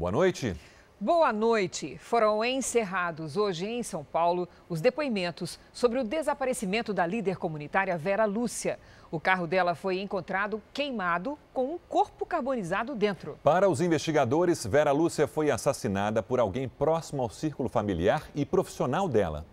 Boa noite. Boa noite. Foram encerrados hoje em São Paulo os depoimentos sobre o desaparecimento da líder comunitária Vera Lúcia. O carro dela foi encontrado queimado com um corpo carbonizado dentro. Para os investigadores, Vera Lúcia foi assassinada por alguém próximo ao círculo familiar e profissional dela.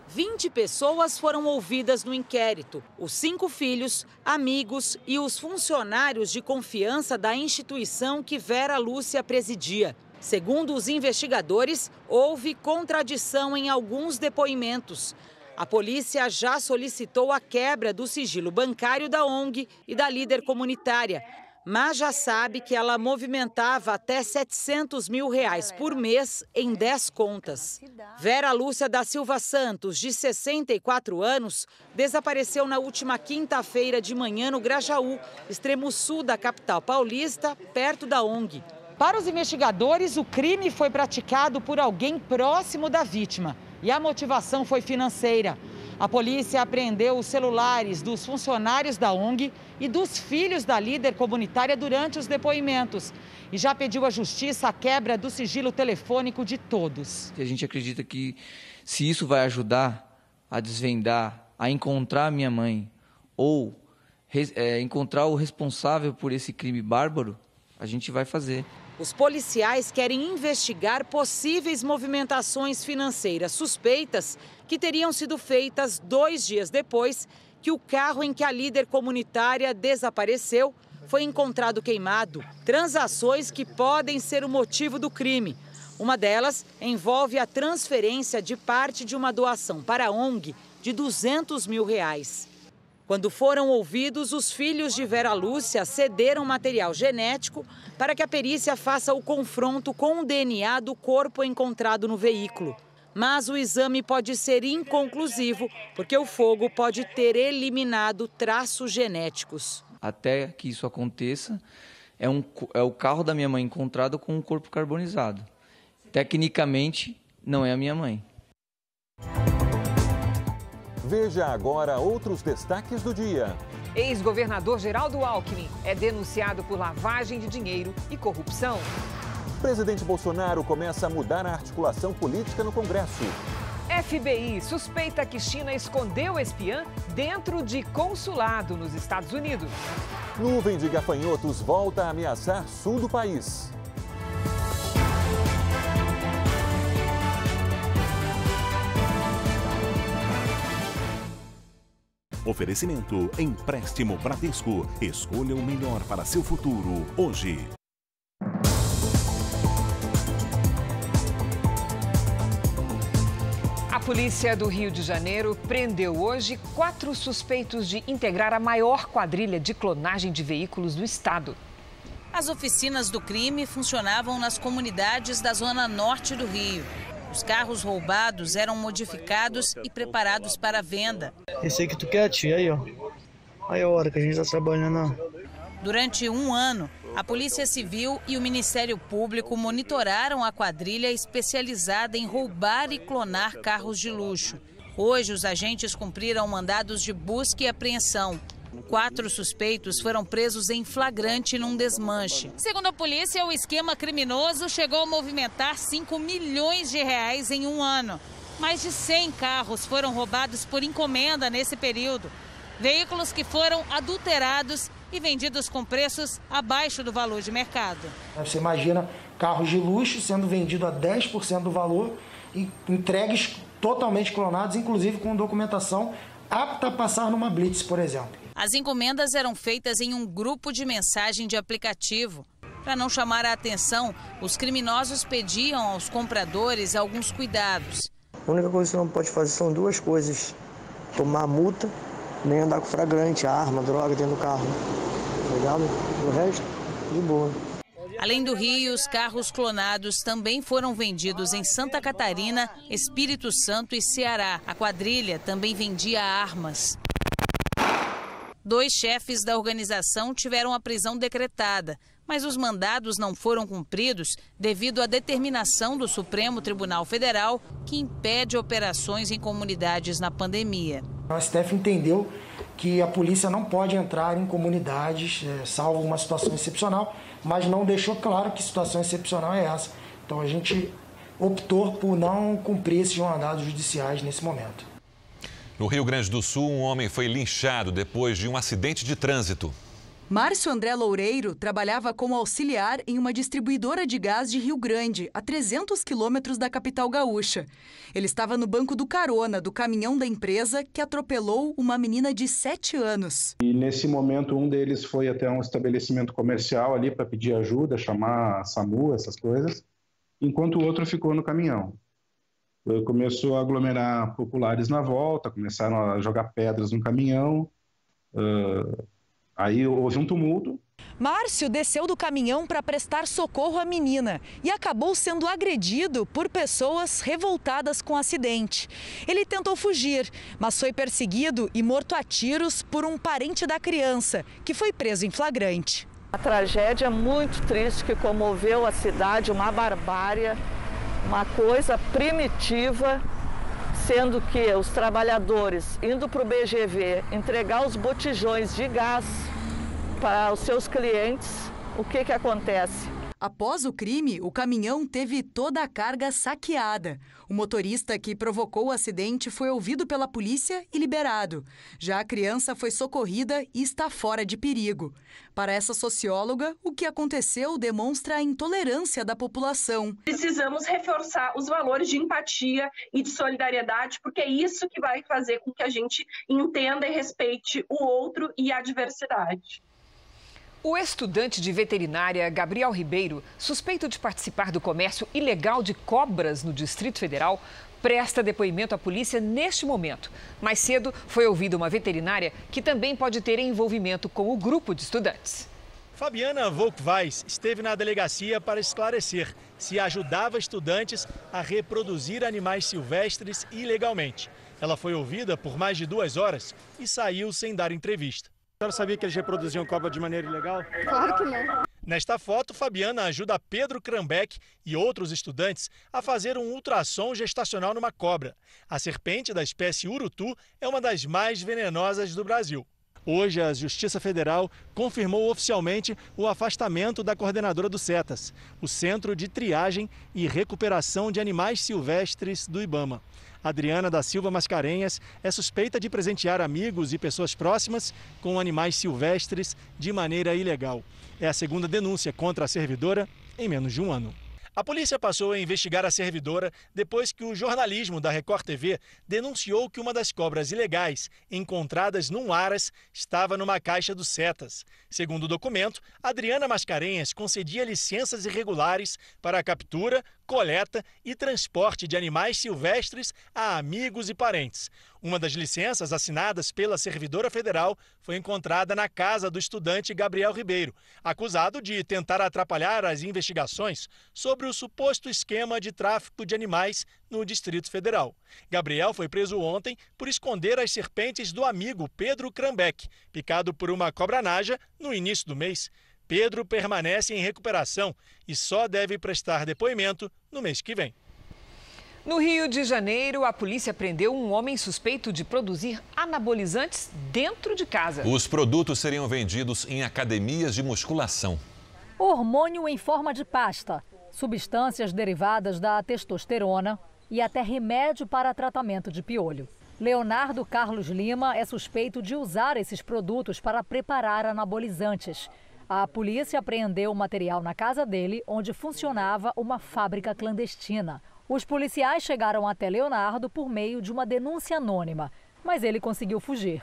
20 pessoas foram ouvidas no inquérito. Os 5 filhos, amigos e os funcionários de confiança da instituição que Vera Lúcia presidia. Segundo os investigadores, houve contradição em alguns depoimentos. A polícia já solicitou a quebra do sigilo bancário da ONG e da líder comunitária, mas já sabe que ela movimentava até R$700 mil por mês em 10 contas. Vera Lúcia da Silva Santos, de 64 anos, desapareceu na última quinta-feira de manhã no Grajaú, extremo sul da capital paulista, perto da ONG. Para os investigadores, o crime foi praticado por alguém próximo da vítima e a motivação foi financeira. A polícia apreendeu os celulares dos funcionários da ONG e dos filhos da líder comunitária durante os depoimentos e já pediu à justiça a quebra do sigilo telefônico de todos. A gente acredita que se isso vai ajudar a desvendar, a encontrar a minha mãe ou encontrar o responsável por esse crime bárbaro, a gente vai fazer. Os policiais querem investigar possíveis movimentações financeiras suspeitas que teriam sido feitas 2 dias depois que o carro em que a líder comunitária desapareceu foi encontrado queimado. Transações que podem ser o motivo do crime. Uma delas envolve a transferência de parte de uma doação para a ONG de R$200 mil. Quando foram ouvidos, os filhos de Vera Lúcia cederam material genético para que a perícia faça o confronto com o DNA do corpo encontrado no veículo. Mas o exame pode ser inconclusivo, porque o fogo pode ter eliminado traços genéticos. Até que isso aconteça, é o carro da minha mãe encontrado com um corpo carbonizado. Tecnicamente, não é a minha mãe. Veja agora outros destaques do dia. Ex-governador Geraldo Alckmin é denunciado por lavagem de dinheiro e corrupção. Presidente Bolsonaro começa a mudar a articulação política no Congresso. FBI suspeita que China escondeu espiã dentro de consulado nos Estados Unidos. Nuvem de gafanhotos volta a ameaçar sul do país. Oferecimento Empréstimo Bradesco. Escolha o melhor para seu futuro hoje. A polícia do Rio de Janeiro prendeu hoje 4 suspeitos de integrar a maior quadrilha de clonagem de veículos do estado. As oficinas do crime funcionavam nas comunidades da zona norte do Rio. Os carros roubados eram modificados e preparados para venda. Esse aí que tu quer, tia, aí, ó. Aí a hora que a gente tá trabalhando, ó. Durante 1 ano, a Polícia Civil e o Ministério Público monitoraram a quadrilha especializada em roubar e clonar carros de luxo. Hoje, os agentes cumpriram mandados de busca e apreensão. 4 suspeitos foram presos em flagrante num desmanche. Segundo a polícia, o esquema criminoso chegou a movimentar R$5 milhões em 1 ano. Mais de 100 carros foram roubados por encomenda nesse período. Veículos que foram adulterados e vendidos com preços abaixo do valor de mercado. Você imagina carros de luxo sendo vendidos a 10% do valor e entregues totalmente clonados, inclusive com documentação apta a passar numa blitz, por exemplo. As encomendas eram feitas em um grupo de mensagem de aplicativo. Para não chamar a atenção, os criminosos pediam aos compradores alguns cuidados. A única coisa que você não pode fazer são 2 coisas: tomar multa, nem andar com flagrante, arma, droga dentro do carro. Ligado? O resto, de boa. Além do Rio, os carros clonados também foram vendidos em Santa Catarina, Espírito Santo e Ceará. A quadrilha também vendia armas. 2 chefes da organização tiveram a prisão decretada, mas os mandados não foram cumpridos devido à determinação do Supremo Tribunal Federal, que impede operações em comunidades na pandemia. A STF entendeu que a polícia não pode entrar em comunidades, salvo uma situação excepcional, mas não deixou claro que situação excepcional é essa. Então a gente optou por não cumprir esses mandados judiciais nesse momento. No Rio Grande do Sul, um homem foi linchado depois de um acidente de trânsito. Márcio André Loureiro trabalhava como auxiliar em uma distribuidora de gás de Rio Grande, a 300 quilômetros da capital gaúcha. Ele estava no banco do carona do caminhão da empresa que atropelou uma menina de 7 anos. E nesse momento, um deles foi até um estabelecimento comercial ali para pedir ajuda, chamar a SAMU, essas coisas, enquanto o outro ficou no caminhão. Começou a aglomerar populares na volta, começaram a jogar pedras no caminhão. Aí houve um tumulto. Márcio desceu do caminhão para prestar socorro à menina e acabou sendo agredido por pessoas revoltadas com o acidente. Ele tentou fugir, mas foi perseguido e morto a tiros por um parente da criança, que foi preso em flagrante. A tragédia muito triste que comoveu a cidade, uma barbárie, uma coisa primitiva, sendo que os trabalhadores indo para o BGV entregar os botijões de gás para os seus clientes, o que acontece? Após o crime, o caminhão teve toda a carga saqueada. O motorista que provocou o acidente foi ouvido pela polícia e liberado. Já a criança foi socorrida e está fora de perigo. Para essa socióloga, o que aconteceu demonstra a intolerância da população. Precisamos reforçar os valores de empatia e de solidariedade, porque é isso que vai fazer com que a gente entenda e respeite o outro e a diversidade. O estudante de veterinária Gabriel Ribeiro, suspeito de participar do comércio ilegal de cobras no Distrito Federal, presta depoimento à polícia neste momento. Mais cedo foi ouvida uma veterinária que também pode ter envolvimento com o grupo de estudantes. Fabiana Volkweis esteve na delegacia para esclarecer se ajudava estudantes a reproduzir animais silvestres ilegalmente. Ela foi ouvida por mais de 2 horas e saiu sem dar entrevista. A senhora sabia que eles reproduziam cobra de maneira ilegal? Claro que não. Nesta foto, Fabiana ajuda Pedro Krambeck e outros estudantes a fazer um ultrassom gestacional numa cobra. A serpente da espécie urutu é uma das mais venenosas do Brasil. Hoje, a Justiça Federal confirmou oficialmente o afastamento da coordenadora do CETAS, o Centro de Triagem e Recuperação de Animais Silvestres do IBAMA. Adriana da Silva Mascarenhas é suspeita de presentear amigos e pessoas próximas com animais silvestres de maneira ilegal. É a segunda denúncia contra a servidora em menos de 1 ano. A polícia passou a investigar a servidora depois que o jornalismo da Record TV denunciou que uma das cobras ilegais encontradas num aras estava numa caixa do CETAS. Segundo o documento, Adriana Mascarenhas concedia licenças irregulares para a captura, coleta e transporte de animais silvestres a amigos e parentes. Uma das licenças assinadas pela servidora federal foi encontrada na casa do estudante Gabriel Ribeiro, acusado de tentar atrapalhar as investigações sobre o suposto esquema de tráfico de animais no Distrito Federal. Gabriel foi preso ontem por esconder as serpentes do amigo Pedro Krambeck, picado por uma cobra-naja no início do mês. Pedro permanece em recuperação e só deve prestar depoimento no mês que vem. No Rio de Janeiro, a polícia prendeu um homem suspeito de produzir anabolizantes dentro de casa. Os produtos seriam vendidos em academias de musculação. Hormônio em forma de pasta, substâncias derivadas da testosterona e até remédio para tratamento de piolho. Leonardo Carlos Lima é suspeito de usar esses produtos para preparar anabolizantes. A polícia apreendeu o material na casa dele, onde funcionava uma fábrica clandestina. Os policiais chegaram até Leonardo por meio de uma denúncia anônima, mas ele conseguiu fugir.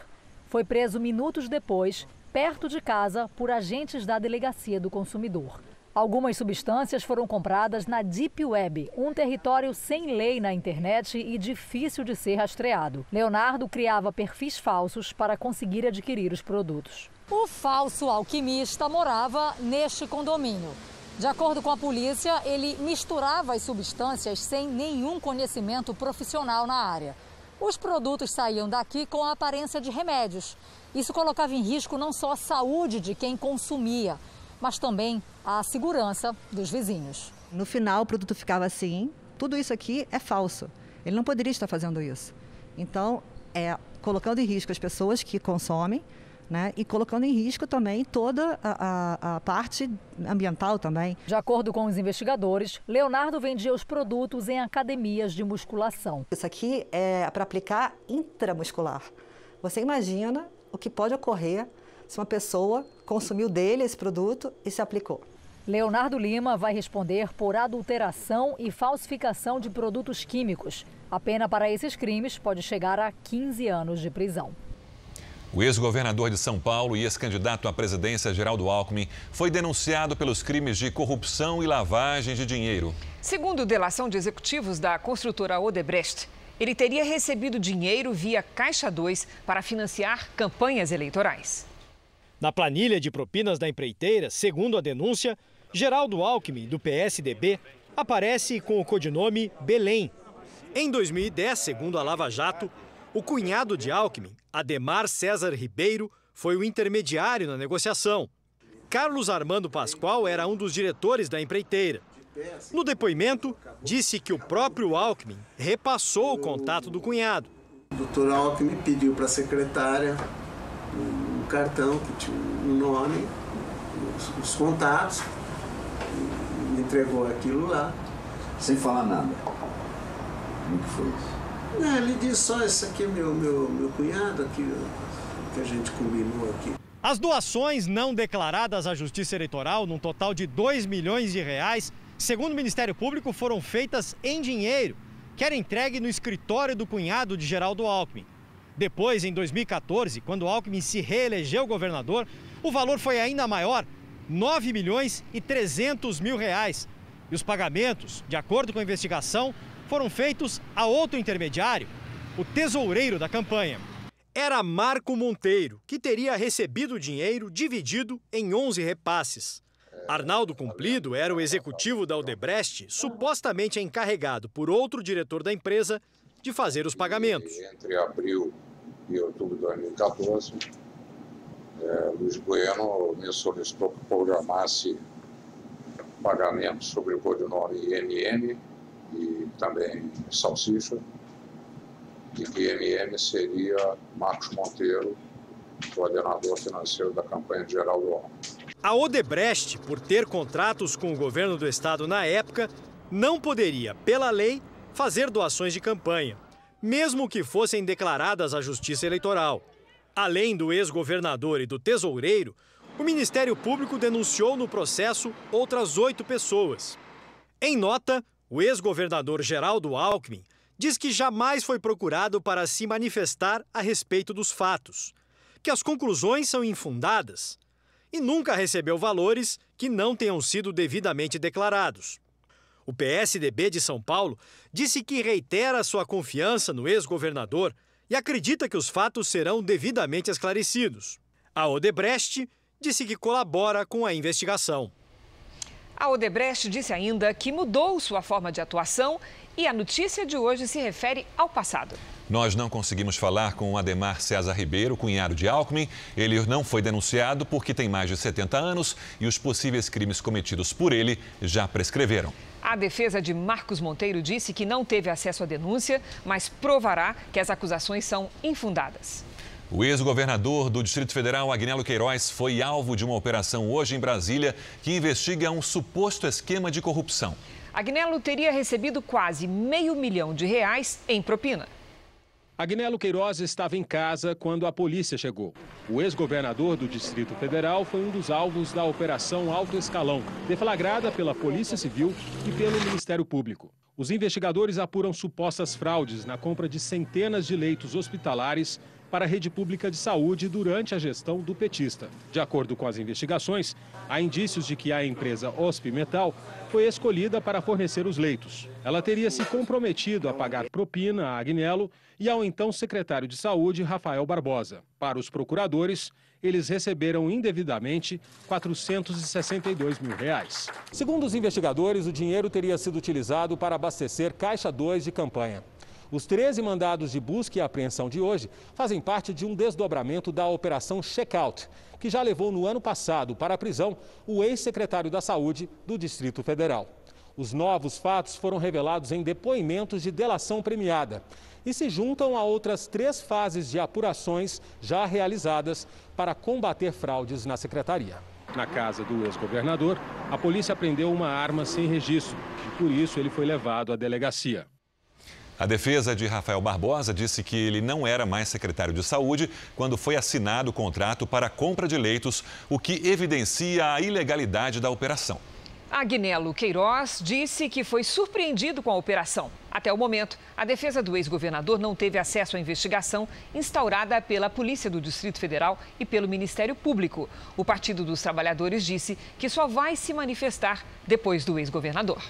Foi preso minutos depois, perto de casa, por agentes da Delegacia do Consumidor. Algumas substâncias foram compradas na Deep Web, um território sem lei na internet e difícil de ser rastreado. Leonardo criava perfis falsos para conseguir adquirir os produtos. O falso alquimista morava neste condomínio. De acordo com a polícia, ele misturava as substâncias sem nenhum conhecimento profissional na área. Os produtos saíam daqui com a aparência de remédios. Isso colocava em risco não só a saúde de quem consumia, mas também a segurança dos vizinhos. No final, o produto ficava assim: tudo isso aqui é falso. Ele não poderia estar fazendo isso. Então, colocando em risco as pessoas que consomem, né, e colocando em risco também toda a parte ambiental também. De acordo com os investigadores, Leonardo vendia os produtos em academias de musculação. Isso aqui é para aplicar intramuscular. Você imagina o que pode ocorrer se uma pessoa consumiu dele esse produto e se aplicou. Leonardo Lima vai responder por adulteração e falsificação de produtos químicos. A pena para esses crimes pode chegar a 15 anos de prisão. O ex-governador de São Paulo e ex-candidato à presidência, Geraldo Alckmin, foi denunciado pelos crimes de corrupção e lavagem de dinheiro. Segundo delação de executivos da construtora Odebrecht, ele teria recebido dinheiro via Caixa 2 para financiar campanhas eleitorais. Na planilha de propinas da empreiteira, segundo a denúncia, Geraldo Alckmin, do PSDB, aparece com o codinome Belém. Em 2010, segundo a Lava Jato, o cunhado de Alckmin, Ademar César Ribeiro, foi o intermediário na negociação. Carlos Armando Pascoal era um dos diretores da empreiteira. No depoimento, disse que o próprio Alckmin repassou o contato do cunhado. O doutor Alckmin pediu para a secretária um cartão que tinha um nome, os contatos, me entregou aquilo lá. Sem falar nada. Como que foi isso? Não, ele disse só, esse aqui é meu cunhado, aqui, que a gente combinou aqui. As doações não declaradas à Justiça Eleitoral, num total de R$2 milhões, segundo o Ministério Público, foram feitas em dinheiro, que era entregue no escritório do cunhado de Geraldo Alckmin. Depois, em 2014, quando Alckmin se reelegeu governador, o valor foi ainda maior, R$9.300.000. E os pagamentos, de acordo com a investigação, foram feitos a outro intermediário, o tesoureiro da campanha. Era Marco Monteiro, que teria recebido o dinheiro dividido em 11 repasses. Arnaldo Cumplido era o executivo da Odebrecht, supostamente encarregado por outro diretor da empresa de fazer os pagamentos. Entre abril e outubro de 2014, Luiz Bueno me solicitou que programasse pagamentos sobre o codinome IMM e também Salsicha, e que IMM seria Marcos Monteiro, coordenador financeiro da campanha de Geraldo Alckmin. A Odebrecht, por ter contratos com o governo do estado na época, não poderia, pela lei, fazer doações de campanha, mesmo que fossem declaradas à Justiça Eleitoral. Além do ex-governador e do tesoureiro, o Ministério Público denunciou no processo outras 8 pessoas. Em nota, o ex-governador Geraldo Alckmin diz que jamais foi procurado para se manifestar a respeito dos fatos, que as conclusões são infundadas e nunca recebeu valores que não tenham sido devidamente declarados. O PSDB de São Paulo disse que reitera sua confiança no ex-governador e acredita que os fatos serão devidamente esclarecidos. A Odebrecht disse que colabora com a investigação. A Odebrecht disse ainda que mudou sua forma de atuação e a notícia de hoje se refere ao passado. Nós não conseguimos falar com o Ademar César Ribeiro, cunhado de Alckmin. Ele não foi denunciado porque tem mais de 70 anos e os possíveis crimes cometidos por ele já prescreveram. A defesa de Marcos Monteiro disse que não teve acesso à denúncia, mas provará que as acusações são infundadas. O ex-governador do Distrito Federal, Agnello Queiroz, foi alvo de uma operação hoje em Brasília que investiga um suposto esquema de corrupção. Agnello teria recebido quase R$500 mil em propina. Agnello Queiroz estava em casa quando a polícia chegou. O ex-governador do Distrito Federal foi um dos alvos da Operação Alto Escalão, deflagrada pela Polícia Civil e pelo Ministério Público. Os investigadores apuram supostas fraudes na compra de centenas de leitos hospitalares para a rede pública de saúde durante a gestão do petista. De acordo com as investigações, há indícios de que a empresa Ospimetal foi escolhida para fornecer os leitos. Ela teria se comprometido a pagar propina a Agnello e ao então secretário de Saúde, Rafael Barbosa. Para os procuradores, eles receberam indevidamente R$462 mil. Segundo os investigadores, o dinheiro teria sido utilizado para abastecer Caixa 2 de campanha. Os 13 mandados de busca e apreensão de hoje fazem parte de um desdobramento da Operação Checkout, que já levou no ano passado para a prisão o ex-secretário da Saúde do Distrito Federal. Os novos fatos foram revelados em depoimentos de delação premiada e se juntam a outras 3 fases de apurações já realizadas para combater fraudes na secretaria. Na casa do ex-governador, a polícia apreendeu uma arma sem registro e, por isso, ele foi levado à delegacia. A defesa de Rafael Barbosa disse que ele não era mais secretário de Saúde quando foi assinado o contrato para a compra de leitos, o que evidencia a ilegalidade da operação. Agnello Queiroz disse que foi surpreendido com a operação. Até o momento, a defesa do ex-governador não teve acesso à investigação instaurada pela Polícia do Distrito Federal e pelo Ministério Público. O Partido dos Trabalhadores disse que só vai se manifestar depois do ex-governador.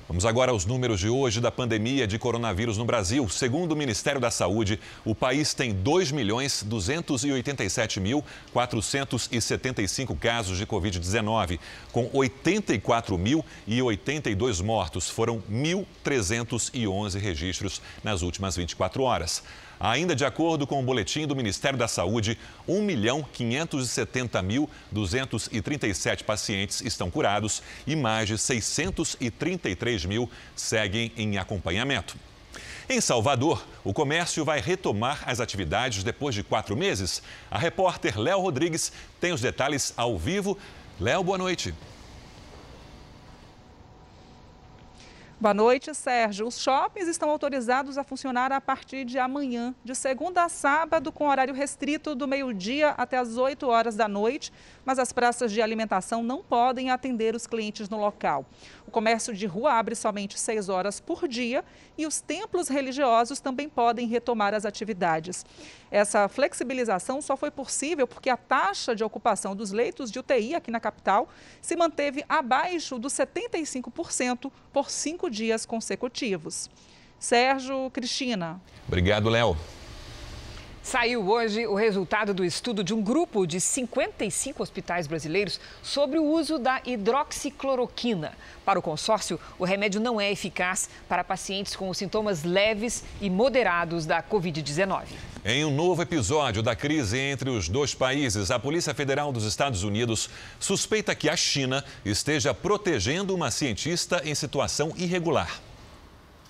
Vamos agora aos números de hoje da pandemia de coronavírus no Brasil. Segundo o Ministério da Saúde, o país tem 2.287.475 casos de Covid-19, com 84.082 mortos. Foram 1.311 registros nas últimas 24 horas. Ainda de acordo com o boletim do Ministério da Saúde, 1.570.237 pacientes estão curados e mais de 633 mil seguem em acompanhamento. Em Salvador, o comércio vai retomar as atividades depois de 4 meses. A repórter Léo Rodrigues tem os detalhes ao vivo. Léo, boa noite. Boa noite, Sérgio. Os shoppings estão autorizados a funcionar a partir de amanhã, de segunda a sábado, com horário restrito do meio-dia até as 8 horas da noite, mas as praças de alimentação não podem atender os clientes no local. O comércio de rua abre somente 6 horas por dia e os templos religiosos também podem retomar as atividades. Essa flexibilização só foi possível porque a taxa de ocupação dos leitos de UTI aqui na capital se manteve abaixo dos 75% por 5 dias consecutivos. Sérgio, Cristina. Obrigado, Léo. Saiu hoje o resultado do estudo de um grupo de 55 hospitais brasileiros sobre o uso da hidroxicloroquina. Para o consórcio, o remédio não é eficaz para pacientes com sintomas leves e moderados da Covid-19. Em um novo episódio da crise entre os dois países, a Polícia Federal dos Estados Unidos suspeita que a China esteja protegendo uma cientista em situação irregular.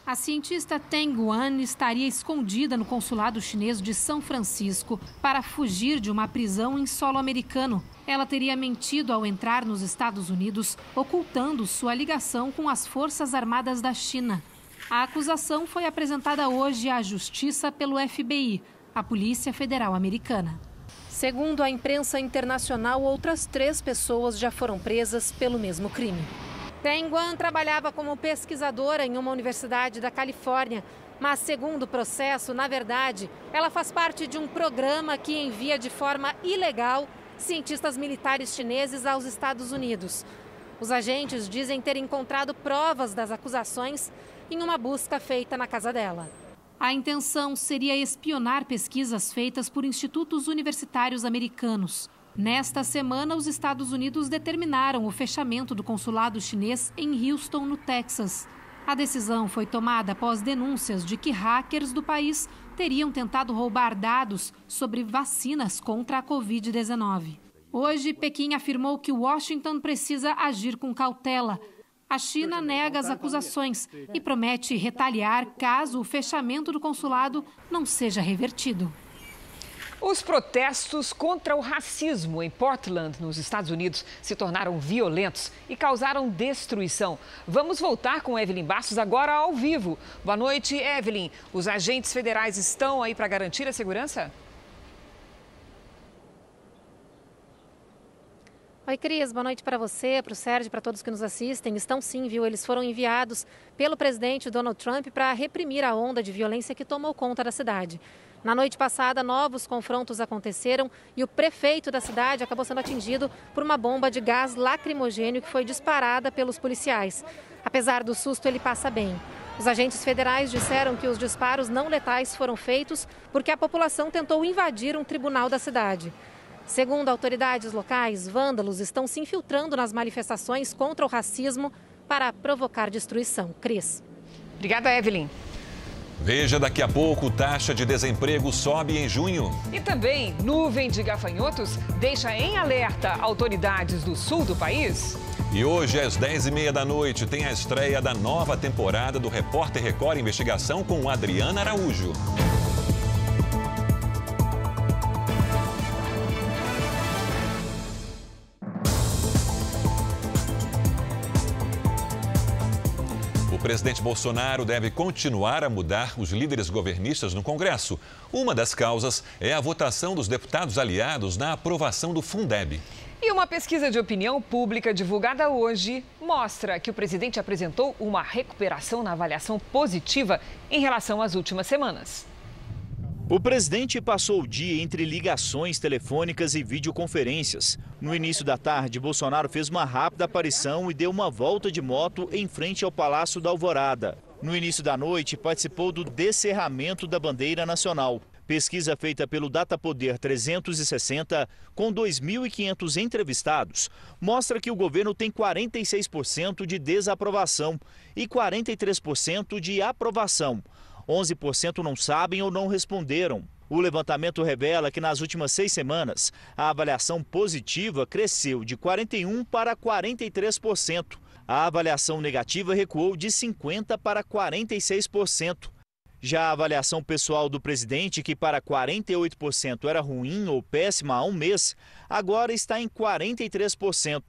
A cientista Teng Guan estaria escondida no consulado chinês de São Francisco para fugir de uma prisão em solo americano. Ela teria mentido ao entrar nos Estados Unidos, ocultando sua ligação com as Forças Armadas da China. A acusação foi apresentada hoje à Justiça pelo FBI, a Polícia Federal Americana. Segundo a imprensa internacional, outras 3 pessoas já foram presas pelo mesmo crime. Teng Guan trabalhava como pesquisadora em uma universidade da Califórnia, mas segundo o processo, na verdade, ela faz parte de um programa que envia de forma ilegal cientistas militares chineses aos Estados Unidos. Os agentes dizem ter encontrado provas das acusações em uma busca feita na casa dela. A intenção seria espionar pesquisas feitas por institutos universitários americanos. Nesta semana, os Estados Unidos determinaram o fechamento do consulado chinês em Houston, no Texas. A decisão foi tomada após denúncias de que hackers do país teriam tentado roubar dados sobre vacinas contra a Covid-19. Hoje, Pequim afirmou que Washington precisa agir com cautela. A China nega as acusações e promete retaliar caso o fechamento do consulado não seja revertido. Os protestos contra o racismo em Portland, nos Estados Unidos, se tornaram violentos e causaram destruição. Vamos voltar com Evelyn Bastos agora ao vivo. Boa noite, Evelyn. Os agentes federais estão aí para garantir a segurança? Oi, Cris. Boa noite para você, para o Sérgio, para todos que nos assistem. Estão sim, viu? Eles foram enviados pelo presidente Donald Trump para reprimir a onda de violência que tomou conta da cidade. Na noite passada, novos confrontos aconteceram e o prefeito da cidade acabou sendo atingido por uma bomba de gás lacrimogêneo que foi disparada pelos policiais. Apesar do susto, ele passa bem. Os agentes federais disseram que os disparos não letais foram feitos porque a população tentou invadir um tribunal da cidade. Segundo autoridades locais, vândalos estão se infiltrando nas manifestações contra o racismo para provocar destruição. Cris. Obrigada, Evelyn. Veja daqui a pouco, taxa de desemprego sobe em junho. E também, nuvem de gafanhotos deixa em alerta autoridades do sul do país. E hoje, às 10h30 da noite, tem a estreia da nova temporada do Repórter Record Investigação com Adriana Araújo. O presidente Bolsonaro deve continuar a mudar os líderes governistas no Congresso. Uma das causas é a votação dos deputados aliados na aprovação do Fundeb. E uma pesquisa de opinião pública divulgada hoje mostra que o presidente apresentou uma recuperação na avaliação positiva em relação às últimas semanas. O presidente passou o dia entre ligações telefônicas e videoconferências. No início da tarde, Bolsonaro fez uma rápida aparição e deu uma volta de moto em frente ao Palácio da Alvorada. No início da noite, participou do descerramento da bandeira nacional. Pesquisa feita pelo Datapoder 360, com 2.500 entrevistados, mostra que o governo tem 46% de desaprovação e 43% de aprovação. 11% não sabem ou não responderam. O levantamento revela que nas últimas 6 semanas, a avaliação positiva cresceu de 41% para 43%. A avaliação negativa recuou de 50% para 46%. Já a avaliação pessoal do presidente, que para 48% era ruim ou péssima há um mês, agora está em 43%.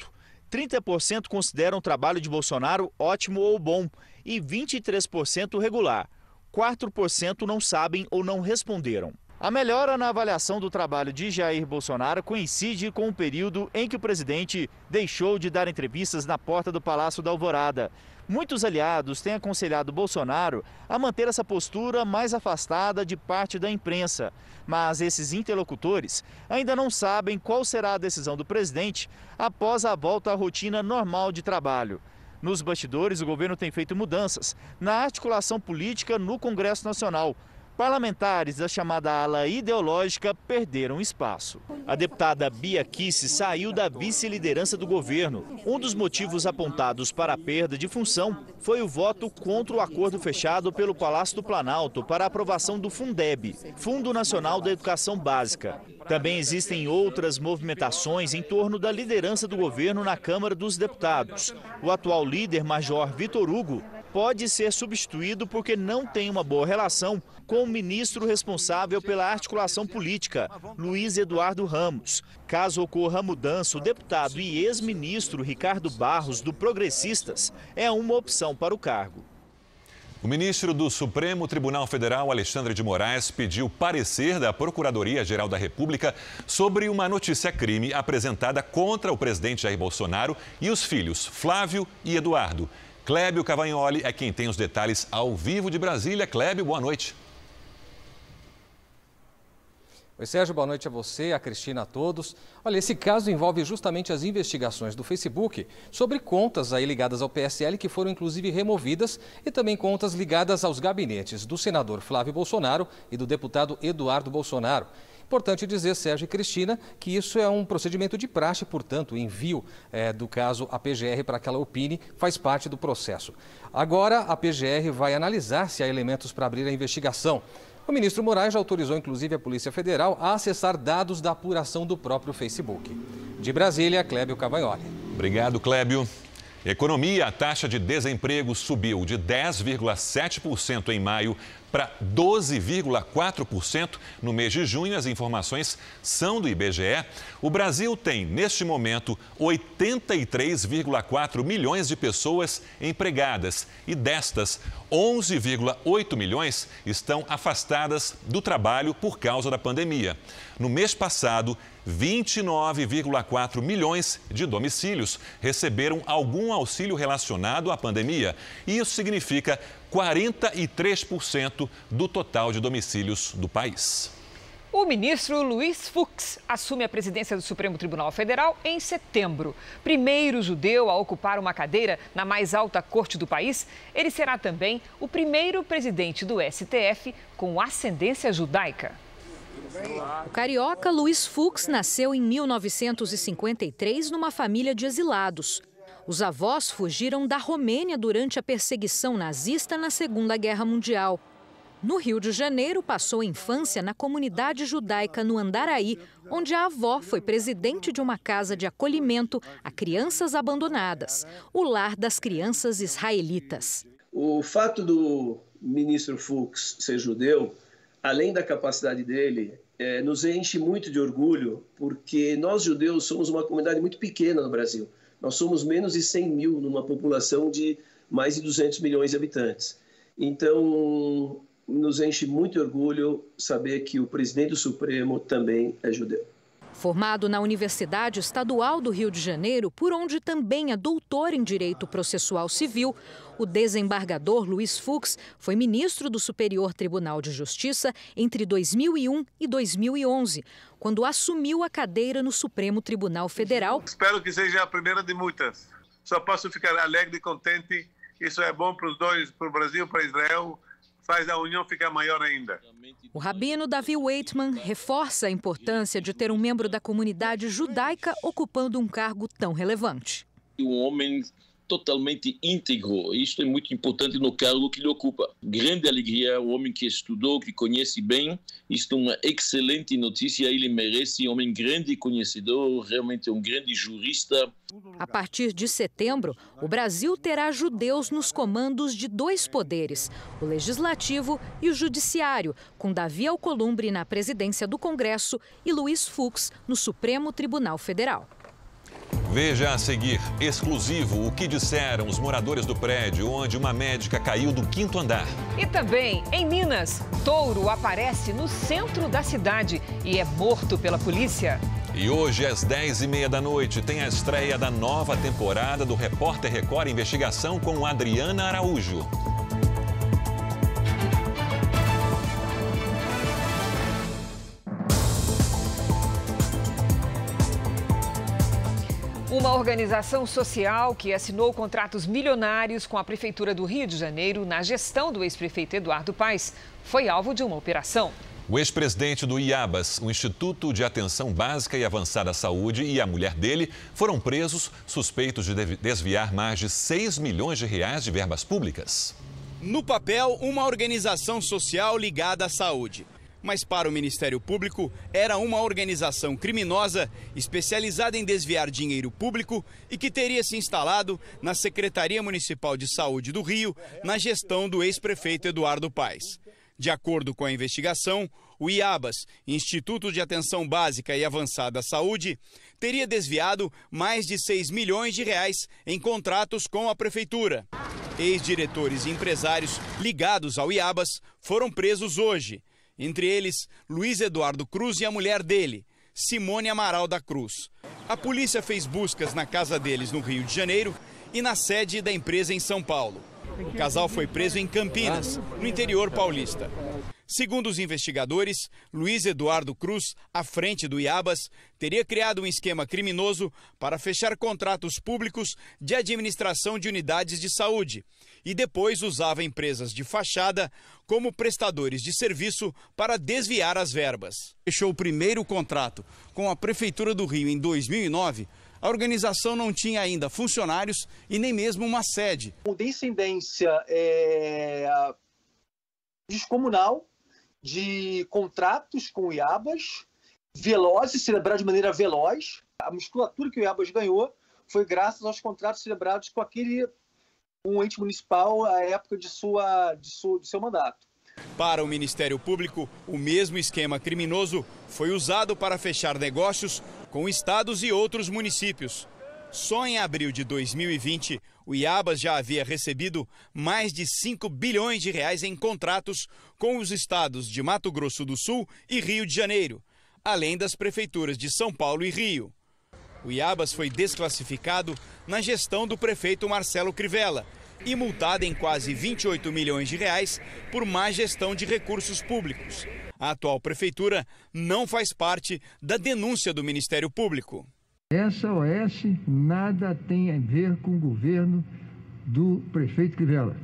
30% consideram o trabalho de Bolsonaro ótimo ou bom e 23% regular. 4% não sabem ou não responderam. A melhora na avaliação do trabalho de Jair Bolsonaro coincide com o período em que o presidente deixou de dar entrevistas na porta do Palácio da Alvorada. Muitos aliados têm aconselhado Bolsonaro a manter essa postura mais afastada de parte da imprensa. Mas esses interlocutores ainda não sabem qual será a decisão do presidente após a volta à rotina normal de trabalho. Nos bastidores, o governo tem feito mudanças na articulação política no Congresso Nacional. Parlamentares da chamada ala ideológica perderam espaço. A deputada Bia Kicis saiu da vice-liderança do governo. Um dos motivos apontados para a perda de função foi o voto contra o acordo fechado pelo Palácio do Planalto para a aprovação do Fundeb, Fundo Nacional da Educação Básica. Também existem outras movimentações em torno da liderança do governo na Câmara dos Deputados. O atual líder, Major Vitor Hugo, pode ser substituído porque não tem uma boa relação com o ministro responsável pela articulação política, Luiz Eduardo Ramos. Caso ocorra a mudança, o deputado e ex-ministro Ricardo Barros, do Progressistas, é uma opção para o cargo. O ministro do Supremo Tribunal Federal, Alexandre de Moraes, pediu parecer da Procuradoria-Geral da República sobre uma notícia-crime apresentada contra o presidente Jair Bolsonaro e os filhos Flávio e Eduardo. Clébio Cavagnoli é quem tem os detalhes ao vivo de Brasília. Clébio, boa noite. Oi, Sérgio, boa noite a você, a Cristina, a todos. Olha, esse caso envolve justamente as investigações do Facebook sobre contas aí ligadas ao PSL que foram inclusive removidas e também contas ligadas aos gabinetes do senador Flávio Bolsonaro e do deputado Eduardo Bolsonaro. Importante dizer, Sérgio e Cristina, que isso é um procedimento de praxe, portanto, o envio do caso à PGR para que ela opine faz parte do processo. Agora, a PGR vai analisar se há elementos para abrir a investigação. O ministro Moraes já autorizou, inclusive, a Polícia Federal a acessar dados da apuração do próprio Facebook. De Brasília, Clébio Cavagnoli. Obrigado, Clébio. Economia, a taxa de desemprego subiu de 10,7% em maio para 12,4% no mês de junho. As informações são do IBGE. O Brasil tem, neste momento, 83,4 milhões de pessoas empregadas e destas, 11,8 milhões estão afastadas do trabalho por causa da pandemia. No mês passado, 29,4 milhões de domicílios receberam algum auxílio relacionado à pandemia. E isso significa 43% do total de domicílios do país. O ministro Luiz Fux assume a presidência do Supremo Tribunal Federal em setembro. Primeiro judeu a ocupar uma cadeira na mais alta corte do país, ele será também o primeiro presidente do STF com ascendência judaica. O carioca Luiz Fux nasceu em 1953 numa família de exilados. Os avós fugiram da Romênia durante a perseguição nazista na Segunda Guerra Mundial. No Rio de Janeiro, passou a infância na comunidade judaica no Andaraí, onde a avó foi presidente de uma casa de acolhimento a crianças abandonadas, o Lar das Crianças Israelitas. O fato do ministro Fux ser judeu, além da capacidade dele, nos enche muito de orgulho, porque nós judeus somos uma comunidade muito pequena no Brasil. Nós somos menos de 100 mil numa população de mais de 200 milhões de habitantes. Então, nos enche muito de orgulho saber que o presidente do Supremo também é judeu. Formado na Universidade Estadual do Rio de Janeiro, por onde também é doutor em Direito Processual Civil, o desembargador Luiz Fux foi ministro do Superior Tribunal de Justiça entre 2001 e 2011, quando assumiu a cadeira no Supremo Tribunal Federal. Espero que seja a primeira de muitas. Só posso ficar alegre e contente. Isso é bom para os dois, para o Brasil e para Israel. Faz a união ficar maior ainda. O rabino Davi Weitman reforça a importância de ter um membro da comunidade judaica ocupando um cargo tão relevante. Um homem totalmente íntegro, isto é muito importante no cargo que ele ocupa. Grande alegria, um homem que estudou, que conhece bem, isto é uma excelente notícia, ele merece, um homem grande e conhecedor, realmente um grande jurista. A partir de setembro, o Brasil terá judeus nos comandos de 2 poderes, o Legislativo e o Judiciário, com Davi Alcolumbre na presidência do Congresso e Luiz Fux no Supremo Tribunal Federal. Veja a seguir, exclusivo, o que disseram os moradores do prédio onde uma médica caiu do 5º andar. E também, em Minas, touro aparece no centro da cidade e é morto pela polícia. E hoje, às 10h30 da noite, tem a estreia da nova temporada do Repórter Record Investigação com Adriana Araújo. Uma organização social que assinou contratos milionários com a Prefeitura do Rio de Janeiro na gestão do ex-prefeito Eduardo Paes foi alvo de uma operação. O ex-presidente do IABAS, o Instituto de Atenção Básica e Avançada à Saúde, e a mulher dele foram presos suspeitos de desviar mais de 6 milhões de reais de verbas públicas. No papel, uma organização social ligada à saúde. Mas para o Ministério Público, era uma organização criminosa especializada em desviar dinheiro público e que teria se instalado na Secretaria Municipal de Saúde do Rio, na gestão do ex-prefeito Eduardo Paes. De acordo com a investigação, o IABAS, Instituto de Atenção Básica e Avançada à Saúde, teria desviado mais de 6 milhões de reais em contratos com a Prefeitura. Ex-diretores e empresários ligados ao IABAS foram presos hoje. Entre eles, Luiz Eduardo Cruz e a mulher dele, Simone Amaral da Cruz. A polícia fez buscas na casa deles no Rio de Janeiro e na sede da empresa em São Paulo. O casal foi preso em Campinas, no interior paulista. Segundo os investigadores, Luiz Eduardo Cruz, à frente do IABAS, teria criado um esquema criminoso para fechar contratos públicos de administração de unidades de saúde e depois usava empresas de fachada como prestadores de serviço para desviar as verbas. Fechou o primeiro contrato com a Prefeitura do Rio em 2009. A organização não tinha ainda funcionários e nem mesmo uma sede. Descendência descomunal de contratos com o IABAS, velozes, celebrados de maneira veloz. A musculatura que o IABAS ganhou foi graças aos contratos celebrados com um ente municipal à época de seu mandato. Para o Ministério Público, o mesmo esquema criminoso foi usado para fechar negócios com estados e outros municípios. Só em abril de 2020, o IABAS já havia recebido mais de 5 bilhões de reais em contratos com os estados de Mato Grosso do Sul e Rio de Janeiro, além das prefeituras de São Paulo e Rio. O IABAS foi desclassificado na gestão do prefeito Marcelo Crivella e multado em quase 28 milhões de reais por má gestão de recursos públicos. A atual prefeitura não faz parte da denúncia do Ministério Público. Essa OS nada tem a ver com o governo do prefeito Crivella.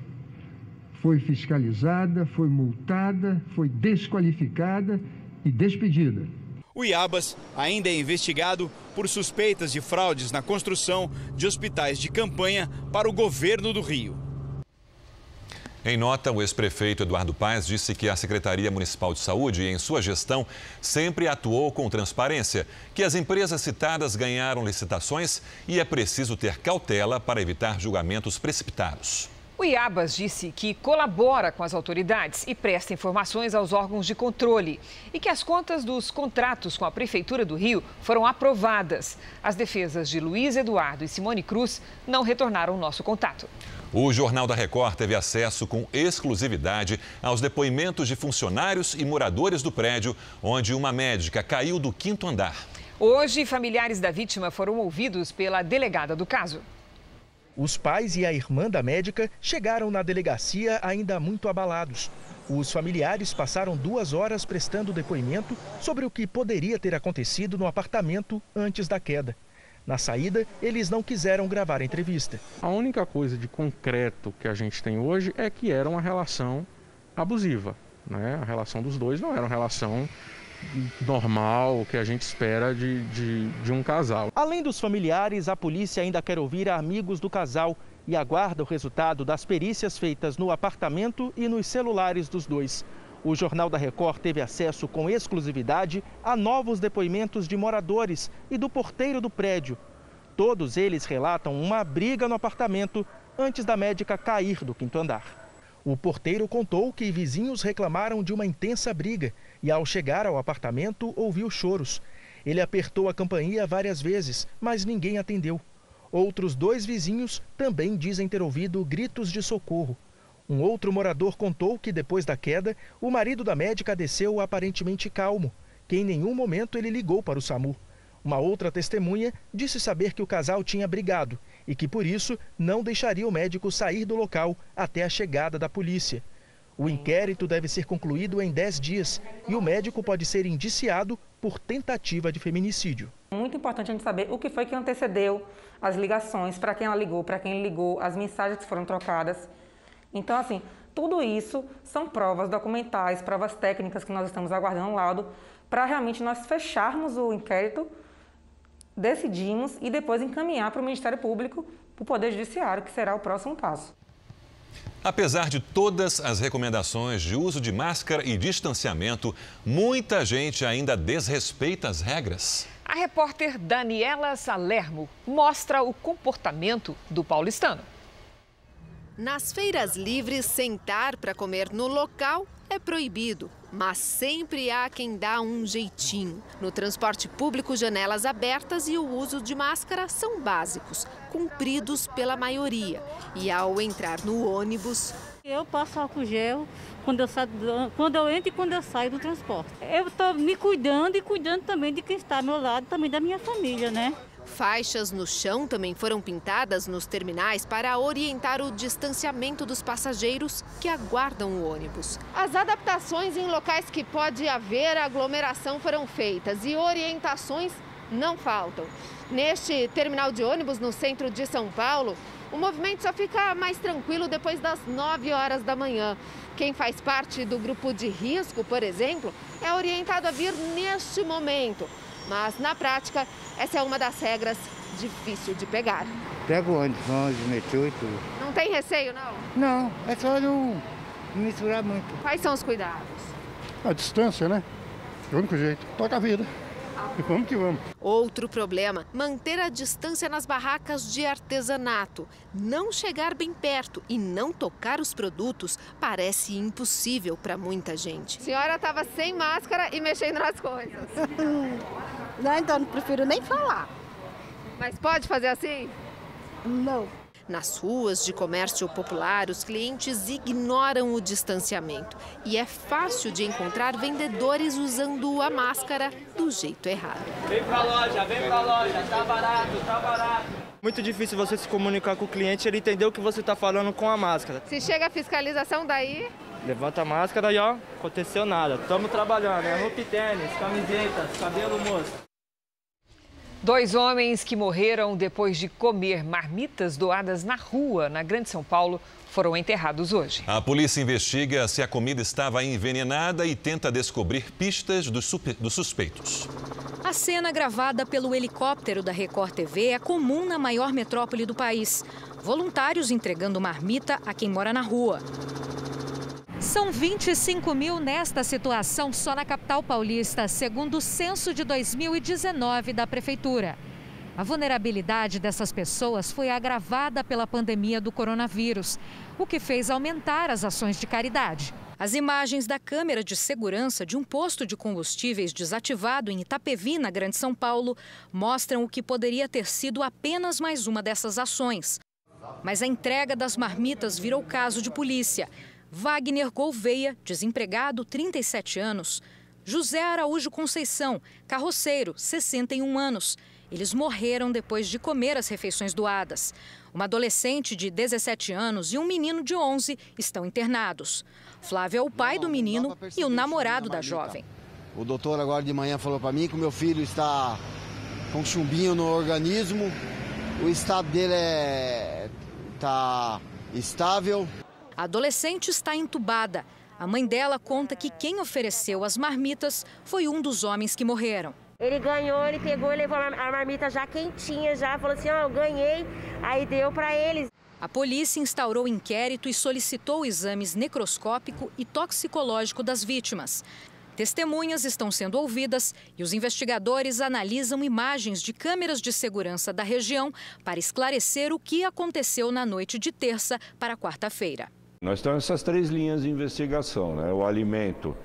Foi fiscalizada, foi multada, foi desqualificada e despedida. O IABAS ainda é investigado por suspeitas de fraudes na construção de hospitais de campanha para o governo do Rio. Em nota, o ex-prefeito Eduardo Paes disse que a Secretaria Municipal de Saúde, em sua gestão, sempre atuou com transparência, que as empresas citadas ganharam licitações e é preciso ter cautela para evitar julgamentos precipitados. O Iabas disse que colabora com as autoridades e presta informações aos órgãos de controle e que as contas dos contratos com a Prefeitura do Rio foram aprovadas. As defesas de Luiz Eduardo e Simone Cruz não retornaram o nosso contato. O Jornal da Record teve acesso com exclusividade aos depoimentos de funcionários e moradores do prédio onde uma médica caiu do 5º andar. Hoje, familiares da vítima foram ouvidos pela delegada do caso. Os pais e a irmã da médica chegaram na delegacia ainda muito abalados. Os familiares passaram 2 horas prestando depoimento sobre o que poderia ter acontecido no apartamento antes da queda. Na saída, eles não quiseram gravar a entrevista. A única coisa de concreto que a gente tem hoje é que era uma relação abusiva, né? A relação dos dois não era uma relação normal, que a gente espera de um casal. Além dos familiares, a polícia ainda quer ouvir amigos do casal e aguarda o resultado das perícias feitas no apartamento e nos celulares dos dois. O Jornal da Record teve acesso com exclusividade a novos depoimentos de moradores e do porteiro do prédio. Todos eles relatam uma briga no apartamento antes da médica cair do 5º andar. O porteiro contou que vizinhos reclamaram de uma intensa briga e, ao chegar ao apartamento, ouviu choros. Ele apertou a campainha várias vezes, mas ninguém atendeu. Outros 2 vizinhos também dizem ter ouvido gritos de socorro. Um outro morador contou que, depois da queda, o marido da médica desceu aparentemente calmo, que em nenhum momento ele ligou para o SAMU. Uma outra testemunha disse saber que o casal tinha brigado e que, por isso, não deixaria o médico sair do local até a chegada da polícia. O inquérito deve ser concluído em 10 dias e o médico pode ser indiciado por tentativa de feminicídio. Muito importante a gente saber o que foi que antecedeu as ligações, para quem ela ligou, para quem ele ligou, as mensagens que foram trocadas. Então, assim, tudo isso são provas documentais, provas técnicas que nós estamos aguardando o laudo para realmente nós fecharmos o inquérito, decidimos e depois encaminhar para o Ministério Público, para o Poder Judiciário, que será o próximo passo. Apesar de todas as recomendações de uso de máscara e distanciamento, muita gente ainda desrespeita as regras. A repórter Daniela Salermo mostra o comportamento do paulistano. Nas feiras livres, sentar para comer no local é proibido, mas sempre há quem dá um jeitinho. No transporte público, janelas abertas e o uso de máscara são básicos, cumpridos pela maioria. E ao entrar no ônibus... Eu passo álcool gel quando eu entro e quando eu saio do transporte. Eu estou me cuidando e cuidando também de quem está ao meu lado, também da minha família, né? Faixas no chão também foram pintadas nos terminais para orientar o distanciamento dos passageiros que aguardam o ônibus. As adaptações em locais que pode haver aglomeração foram feitas e orientações não faltam. Neste terminal de ônibus no centro de São Paulo, o movimento só fica mais tranquilo depois das 9 horas da manhã. Quem faz parte do grupo de risco, por exemplo, é orientado a vir neste momento. Mas, na prática, essa é uma das regras difícil de pegar. Pego ônibus, metrô e tudo. Não tem receio, não? Não, é só não misturar muito. Quais são os cuidados? A distância, né? É o único jeito. Toca a vida. E vamos que vamos. Outro problema, manter a distância nas barracas de artesanato. Não chegar bem perto e não tocar os produtos parece impossível para muita gente. A senhora estava sem máscara e mexendo nas coisas. Não, então não prefiro nem falar. Mas pode fazer assim? Não. Nas ruas de comércio popular, os clientes ignoram o distanciamento. E é fácil de encontrar vendedores usando a máscara do jeito errado. Vem pra loja, tá barato, tá barato. Muito difícil você se comunicar com o cliente e ele entender o que você tá falando com a máscara. Se chega a fiscalização daí... Levanta a máscara e ó, aconteceu nada. Estamos trabalhando, é roupa e tênis, camisetas, cabelo moço. 2 homens que morreram depois de comer marmitas doadas na rua, na Grande São Paulo, foram enterrados hoje. A polícia investiga se a comida estava envenenada e tenta descobrir pistas dos suspeitos. A cena gravada pelo helicóptero da Record TV é comum na maior metrópole do país. Voluntários entregando marmita a quem mora na rua. São 25 mil nesta situação só na capital paulista, segundo o censo de 2019 da Prefeitura. A vulnerabilidade dessas pessoas foi agravada pela pandemia do coronavírus, o que fez aumentar as ações de caridade. As imagens da câmera de segurança de um posto de combustíveis desativado em Itapevi, na Grande São Paulo, mostram o que poderia ter sido apenas mais uma dessas ações. Mas a entrega das marmitas virou caso de polícia. Wagner Gouveia, desempregado, 37 anos. José Araújo Conceição, carroceiro, 61 anos. Eles morreram depois de comer as refeições doadas. Uma adolescente de 17 anos e um menino de 11 estão internados. Flávio é o pai do menino e o namorado da jovem. O doutor agora de manhã falou para mim que o meu filho está com chumbinho no organismo. O estado dele está estável. A adolescente está entubada. A mãe dela conta que quem ofereceu as marmitas foi um dos homens que morreram. Ele ganhou, ele pegou e levou a marmita já quentinha, já falou assim, eu ganhei, aí deu para eles. A polícia instaurou inquérito e solicitou exames necroscópico e toxicológico das vítimas. Testemunhas estão sendo ouvidas e os investigadores analisam imagens de câmeras de segurança da região para esclarecer o que aconteceu na noite de terça para quarta-feira. Nós temos essas 3 linhas de investigação, né? O alimento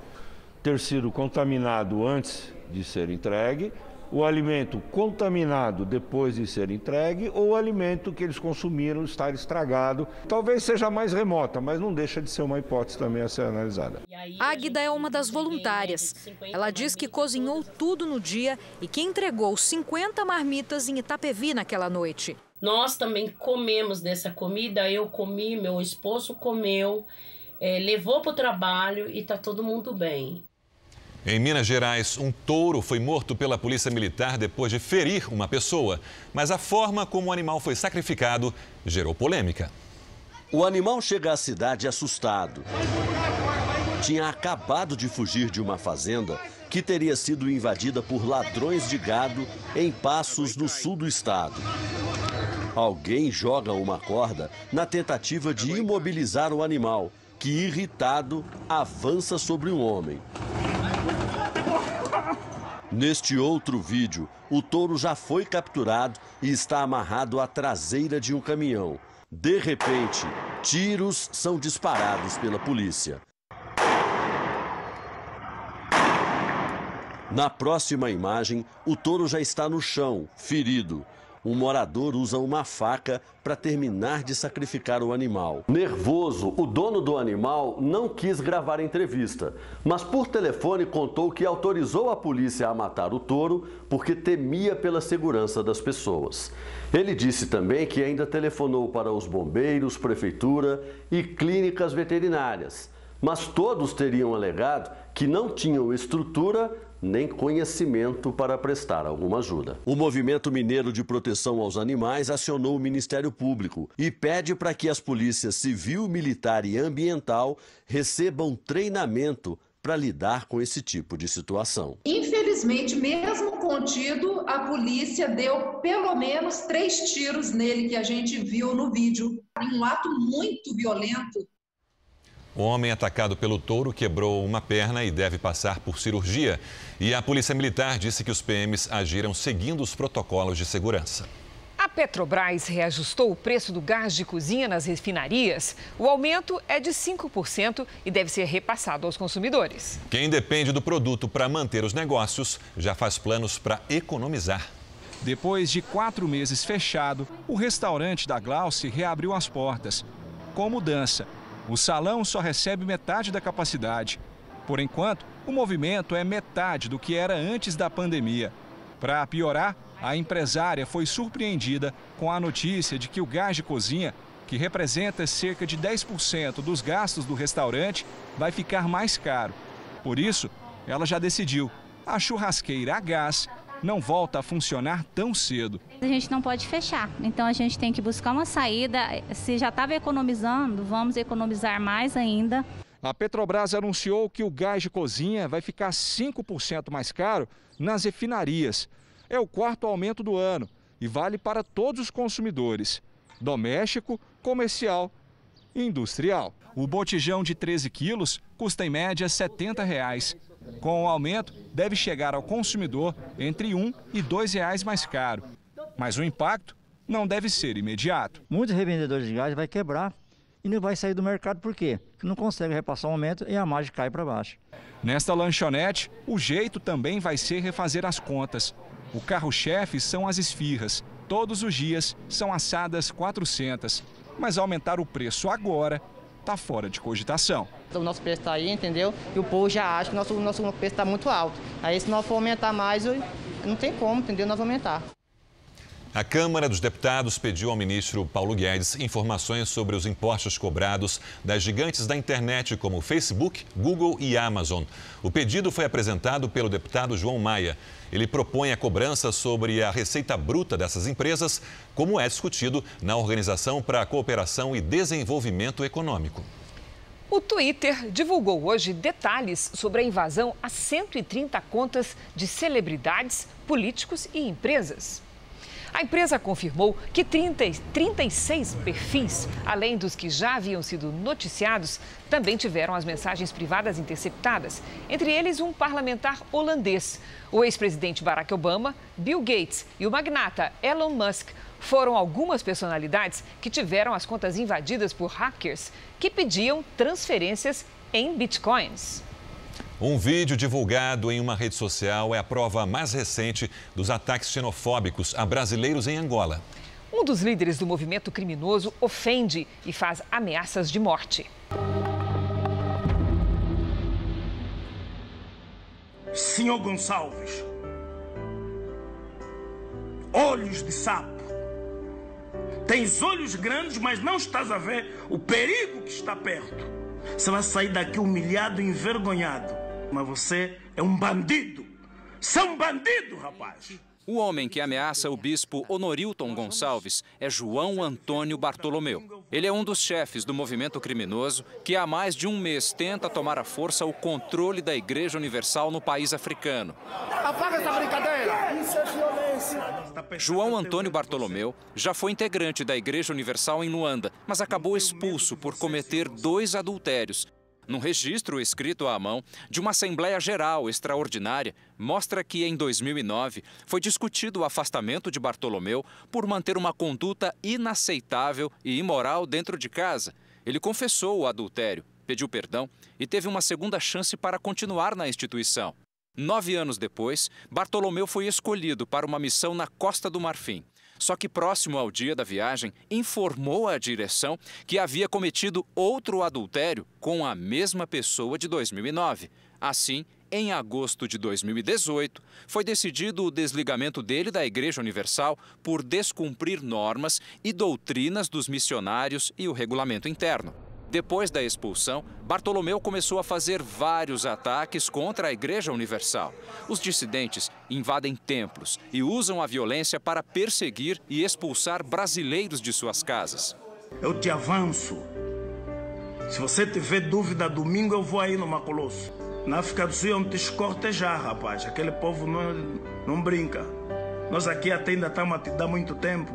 ter sido contaminado antes de ser entregue, o alimento contaminado depois de ser entregue ou o alimento que eles consumiram estar estragado. Talvez seja mais remota, mas não deixa de ser uma hipótese também a ser analisada. Águida é uma das voluntárias. Ela diz que cozinhou tudo no dia e que entregou 50 marmitas em Itapevi naquela noite. Nós também comemos dessa comida, eu comi, meu esposo comeu, levou para o trabalho e está todo mundo bem. Em Minas Gerais, um touro foi morto pela polícia militar depois de ferir uma pessoa. Mas a forma como o animal foi sacrificado gerou polêmica. O animal chega à cidade assustado. Tinha acabado de fugir de uma fazenda que teria sido invadida por ladrões de gado em Passos, no sul do estado. Alguém joga uma corda na tentativa de imobilizar o animal, que, irritado, avança sobre um homem. Neste outro vídeo, o touro já foi capturado e está amarrado à traseira de um caminhão. De repente, tiros são disparados pela polícia. Na próxima imagem, o touro já está no chão, ferido. Um morador usa uma faca para terminar de sacrificar o animal. Nervoso, o dono do animal não quis gravar a entrevista, mas por telefone contou que autorizou a polícia a matar o touro porque temia pela segurança das pessoas. Ele disse também que ainda telefonou para os bombeiros, prefeitura e clínicas veterinárias, mas todos teriam alegado que não tinham estrutura nem conhecimento para prestar alguma ajuda. O Movimento Mineiro de Proteção aos Animais acionou o Ministério Público e pede para que as polícias civil, militar e ambiental recebam treinamento para lidar com esse tipo de situação. Infelizmente, mesmo contido, a polícia deu pelo menos 3 tiros nele, que a gente viu no vídeo, em um ato muito violento. O homem atacado pelo touro quebrou uma perna e deve passar por cirurgia. E a Polícia Militar disse que os PMs agiram seguindo os protocolos de segurança. A Petrobras reajustou o preço do gás de cozinha nas refinarias. O aumento é de 5% e deve ser repassado aos consumidores. Quem depende do produto para manter os negócios já faz planos para economizar. Depois de 4 meses fechado, o restaurante da Glauce reabriu as portas. Com mudança, o salão só recebe metade da capacidade. Por enquanto, o movimento é metade do que era antes da pandemia. Para piorar, a empresária foi surpreendida com a notícia de que o gás de cozinha, que representa cerca de 10% dos gastos do restaurante, vai ficar mais caro. Por isso, ela já decidiu: a churrasqueira a gás não volta a funcionar tão cedo. A gente não pode fechar, então a gente tem que buscar uma saída. Se já estava economizando, vamos economizar mais ainda. A Petrobras anunciou que o gás de cozinha vai ficar 5% mais caro nas refinarias. É o 4º aumento do ano e vale para todos os consumidores: doméstico, comercial e industrial. O botijão de 13 quilos custa em média R$ 70. Com o aumento, deve chegar ao consumidor entre R$ 1 e R$ 2 mais caro. Mas o impacto não deve ser imediato. Muitos revendedores de gás vai quebrar e não vai sair do mercado por quê? Porque não consegue repassar o aumento e a margem cai para baixo. Nesta lanchonete, o jeito também vai ser refazer as contas. O carro-chefe são as esfirras. Todos os dias são assadas 400. Mas aumentar o preço agora está fora de cogitação. O nosso preço está aí, entendeu? E o povo já acha que o nosso preço está muito alto. Aí se nós for aumentar mais, não tem como, entendeu? Nós vamos aumentar. A Câmara dos Deputados pediu ao ministro Paulo Guedes informações sobre os impostos cobrados das gigantes da internet como Facebook, Google e Amazon. O pedido foi apresentado pelo deputado João Maia. Ele propõe a cobrança sobre a receita bruta dessas empresas, como é discutido na Organização para a Cooperação e Desenvolvimento Econômico. O Twitter divulgou hoje detalhes sobre a invasão a 130 contas de celebridades, políticos e empresas. A empresa confirmou que 36 perfis, além dos que já haviam sido noticiados, também tiveram as mensagens privadas interceptadas, entre eles um parlamentar holandês. O ex-presidente Barack Obama, Bill Gates e o magnata Elon Musk foram algumas personalidades que tiveram as contas invadidas por hackers que pediam transferências em bitcoins. Um vídeo divulgado em uma rede social é a prova mais recente dos ataques xenofóbicos a brasileiros em Angola. Um dos líderes do movimento criminoso ofende e faz ameaças de morte. Senhor Gonçalves, olhos de sapo. Tens olhos grandes, mas não estás a ver o perigo que está perto. Você vai sair daqui humilhado e envergonhado. Mas você é um bandido. Você é um bandido, rapaz. O homem que ameaça o bispo Honorilton Gonçalves é João Antônio Bartolomeu. Ele é um dos chefes do movimento criminoso que há mais de um mês tenta tomar à força o controle da Igreja Universal no país africano. Apaga essa brincadeira! Isso é violência! João Antônio Bartolomeu já foi integrante da Igreja Universal em Luanda, mas acabou expulso por cometer 2 adultérios. Num registro escrito à mão de uma Assembleia Geral Extraordinária, mostra que em 2009 foi discutido o afastamento de Bartolomeu por manter uma conduta inaceitável e imoral dentro de casa. Ele confessou o adultério, pediu perdão e teve uma segunda chance para continuar na instituição. 9 anos depois, Bartolomeu foi escolhido para uma missão na Costa do Marfim. Só que próximo ao dia da viagem, informou à direção que havia cometido outro adultério com a mesma pessoa de 2009. Assim, em agosto de 2018, foi decidido o desligamento dele da Igreja Universal por descumprir normas e doutrinas dos missionários e o regulamento interno. Depois da expulsão, Bartolomeu começou a fazer vários ataques contra a Igreja Universal. Os dissidentes invadem templos e usam a violência para perseguir e expulsar brasileiros de suas casas. Eu te avanço. Se você tiver dúvida, domingo eu vou aí no Macolosso. Na África do Sul, te escortejar, rapaz. Aquele povo não brinca. Nós aqui até ainda estamos a te dar muito tempo.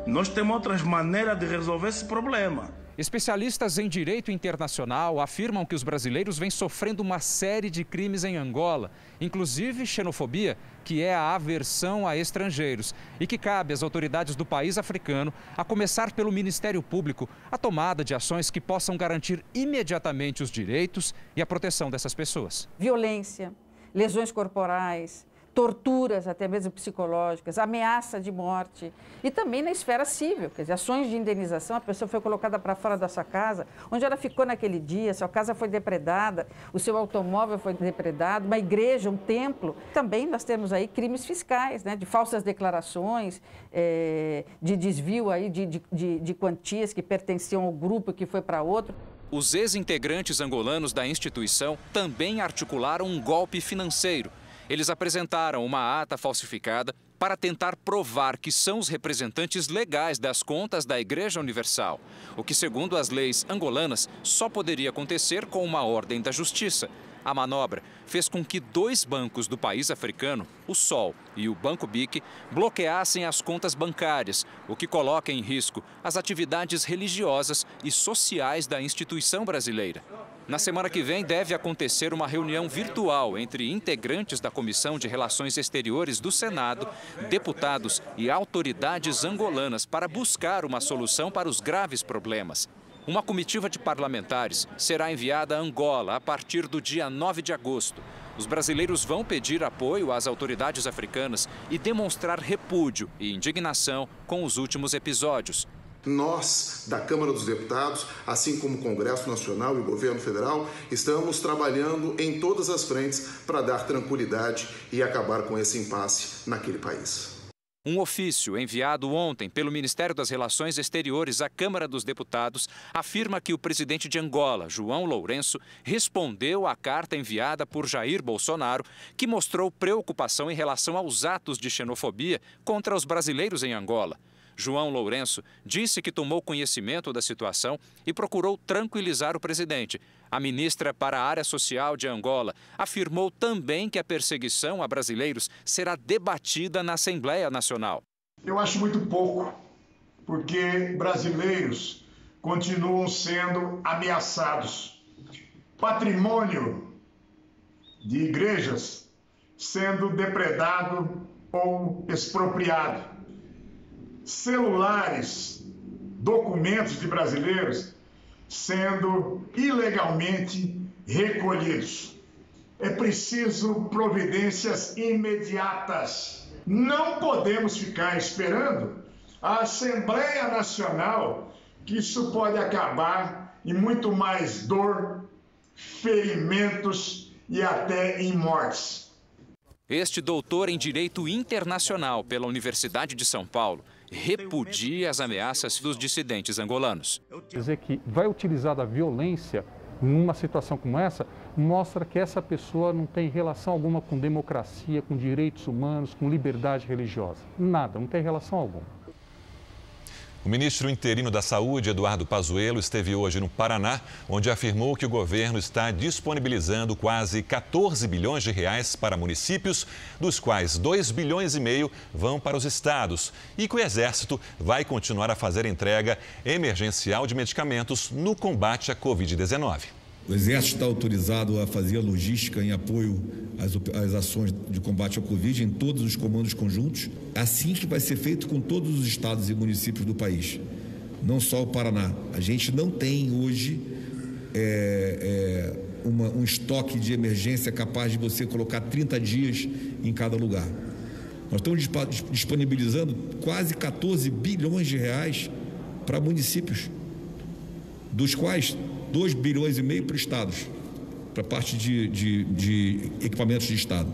Nós temos outras maneiras de resolver esse problema. Especialistas em direito internacional afirmam que os brasileiros vêm sofrendo uma série de crimes em Angola, inclusive xenofobia, que é a aversão a estrangeiros, e que cabe às autoridades do país africano, a começar pelo Ministério Público, a tomada de ações que possam garantir imediatamente os direitos e a proteção dessas pessoas. Violência, lesões corporais, torturas até mesmo psicológicas, ameaça de morte e também na esfera civil, quer dizer, ações de indenização, a pessoa foi colocada para fora da sua casa, onde ela ficou naquele dia, sua casa foi depredada, o seu automóvel foi depredado, uma igreja, um templo. Também nós temos aí crimes fiscais, né, de falsas declarações, de desvio aí de quantias que pertenciam ao grupo que foi para outro. Os ex-integrantes angolanos da instituição também articularam um golpe financeiro. Eles apresentaram uma ata falsificada para tentar provar que são os representantes legais das contas da Igreja Universal, o que, segundo as leis angolanas, só poderia acontecer com uma ordem da justiça. A manobra fez com que 2 bancos do país africano, o Sol e o Banco BIC, bloqueassem as contas bancárias, o que coloca em risco as atividades religiosas e sociais da instituição brasileira. Na semana que vem deve acontecer uma reunião virtual entre integrantes da Comissão de Relações Exteriores do Senado, deputados e autoridades angolanas para buscar uma solução para os graves problemas. Uma comitiva de parlamentares será enviada a Angola a partir do dia 9 de agosto. Os brasileiros vão pedir apoio às autoridades africanas e demonstrar repúdio e indignação com os últimos episódios. Nós, da Câmara dos Deputados, assim como o Congresso Nacional e o Governo Federal, estamos trabalhando em todas as frentes para dar tranquilidade e acabar com esse impasse naquele país. Um ofício enviado ontem pelo Ministério das Relações Exteriores à Câmara dos Deputados afirma que o presidente de Angola, João Lourenço, respondeu à carta enviada por Jair Bolsonaro, que mostrou preocupação em relação aos atos de xenofobia contra os brasileiros em Angola. João Lourenço disse que tomou conhecimento da situação e procurou tranquilizar o presidente. A ministra para a área social de Angola afirmou também que a perseguição a brasileiros será debatida na Assembleia Nacional. Eu acho muito pouco, porque brasileiros continuam sendo ameaçados. Patrimônio de igrejas sendo depredado ou expropriado. Celulares, documentos de brasileiros sendo ilegalmente recolhidos. É preciso providências imediatas. Não podemos ficar esperando a Assembleia Nacional, que isso pode acabar em muito mais dor, ferimentos e até em mortes. Este doutor em Direito Internacional pela Universidade de São Paulo repudia as ameaças dos dissidentes angolanos. Dizer que vai utilizar da violência numa situação como essa, mostra que essa pessoa não tem relação alguma com democracia, com direitos humanos, com liberdade religiosa. Nada, não tem relação alguma. O ministro interino da Saúde, Eduardo Pazuello, esteve hoje no Paraná, onde afirmou que o governo está disponibilizando quase 14 bilhões de reais para municípios, dos quais 2,5 bilhões vão para os estados, e que o Exército vai continuar a fazer entrega emergencial de medicamentos no combate à Covid-19. O Exército está autorizado a fazer a logística em apoio às ações de combate ao Covid em todos os comandos conjuntos, assim que vai ser feito com todos os estados e municípios do país, não só o Paraná. A gente não tem hoje um estoque de emergência capaz de você colocar 30 dias em cada lugar. Nós estamos disponibilizando quase 14 bilhões de reais para municípios, dos quais 2,5 bilhões para estados, para parte de equipamentos de Estado.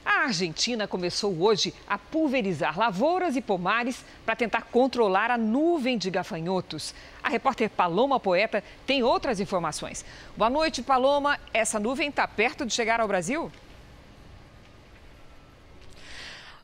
A Argentina começou hoje a pulverizar lavouras e pomares para tentar controlar a nuvem de gafanhotos. A repórter Paloma Poeta tem outras informações. Boa noite, Paloma. Essa nuvem está perto de chegar ao Brasil?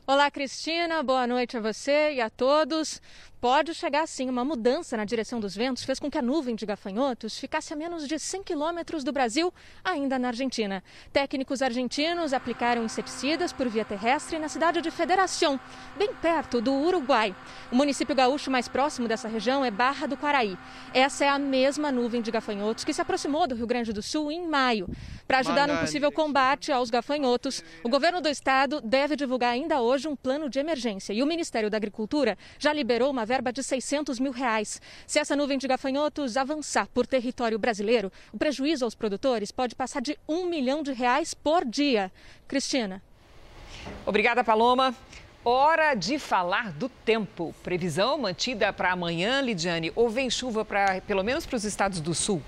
Olá, Cristina. Boa noite a você e a todos. Pode chegar sim, uma mudança na direção dos ventos fez com que a nuvem de gafanhotos ficasse a menos de 100 quilômetros do Brasil, ainda na Argentina. Técnicos argentinos aplicaram inseticidas por via terrestre na cidade de Federação, bem perto do Uruguai. O município gaúcho mais próximo dessa região é Barra do Quaraí. Essa é a mesma nuvem de gafanhotos que se aproximou do Rio Grande do Sul em maio. Para ajudar no possível combate aos gafanhotos, o governo do estado deve divulgar ainda hoje um plano de emergência e o Ministério da Agricultura já liberou uma verba de R$600 mil. Se essa nuvem de gafanhotos avançar por território brasileiro, o prejuízo aos produtores pode passar de R$1 milhão por dia. Cristina. Obrigada, Paloma. Hora de falar do tempo. Previsão mantida para amanhã, Lidiane, ou vem chuva pelo menos para os estados do sul?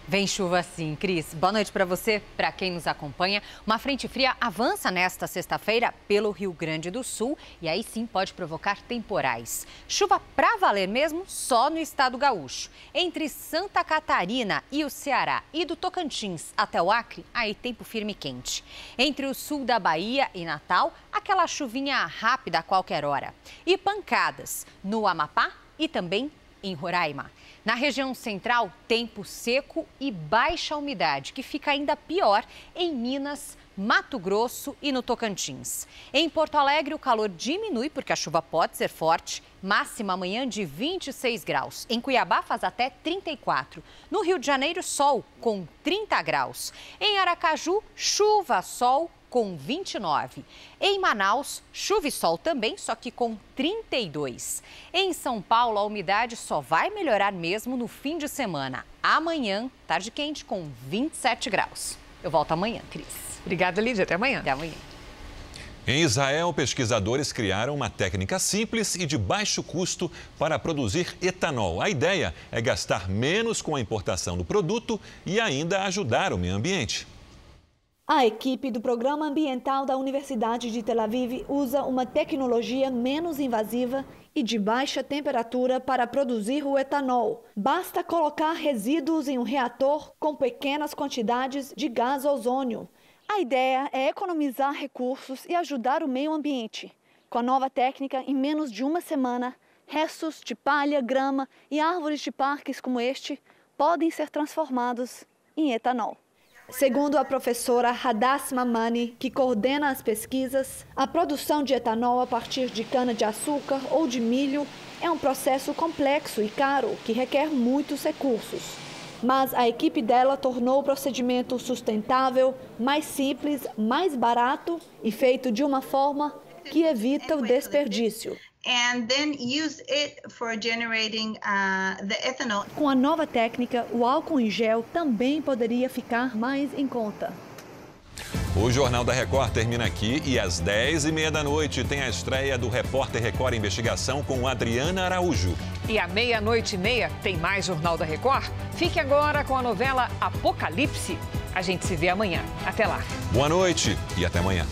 Vem chuva sim, Cris. Boa noite para você, para quem nos acompanha. Uma frente fria avança nesta sexta-feira pelo Rio Grande do Sul e aí sim pode provocar temporais. Chuva para valer mesmo só no estado gaúcho. Entre Santa Catarina e o Ceará e do Tocantins até o Acre, aí tempo firme e quente. Entre o sul da Bahia e Natal, aquela chuvinha rápida a qualquer hora. E pancadas no Amapá e também em Roraima. Na região central, tempo seco e baixa umidade, que fica ainda pior em Minas, Mato Grosso e no Tocantins. Em Porto Alegre, o calor diminui porque a chuva pode ser forte. Máxima amanhã de 26 graus. Em Cuiabá faz até 34. No Rio de Janeiro, sol com 30 graus. Em Aracaju, chuva, sol com 29. Em Manaus, chuva e sol também, só que com 32. Em São Paulo, a umidade só vai melhorar mesmo no fim de semana. Amanhã, tarde quente com 27 graus. Eu volto amanhã, Cris. Obrigada, Lídia. Até amanhã. Até amanhã. Em Israel, pesquisadores criaram uma técnica simples e de baixo custo para produzir etanol. A ideia é gastar menos com a importação do produto e ainda ajudar o meio ambiente. A equipe do Programa Ambiental da Universidade de Tel Aviv usa uma tecnologia menos invasiva e de baixa temperatura para produzir o etanol. Basta colocar resíduos em um reator com pequenas quantidades de gás ozônio. A ideia é economizar recursos e ajudar o meio ambiente. Com a nova técnica, em menos de uma semana, restos de palha, grama e árvores de parques como este podem ser transformados em etanol. Segundo a professora Hadass Mamani, que coordena as pesquisas, a produção de etanol a partir de cana-de-açúcar ou de milho é um processo complexo e caro que requer muitos recursos. Mas a equipe dela tornou o procedimento sustentável, mais simples, mais barato e feito de uma forma que evita o desperdício. Com a nova técnica, o álcool em gel também poderia ficar mais em conta. O Jornal da Record termina aqui e às 10h30 da noite tem a estreia do Repórter Record Investigação com Adriana Araújo. E à 00:30 tem mais Jornal da Record? Fique agora com a novela Apocalipse. A gente se vê amanhã. Até lá. Boa noite e até amanhã.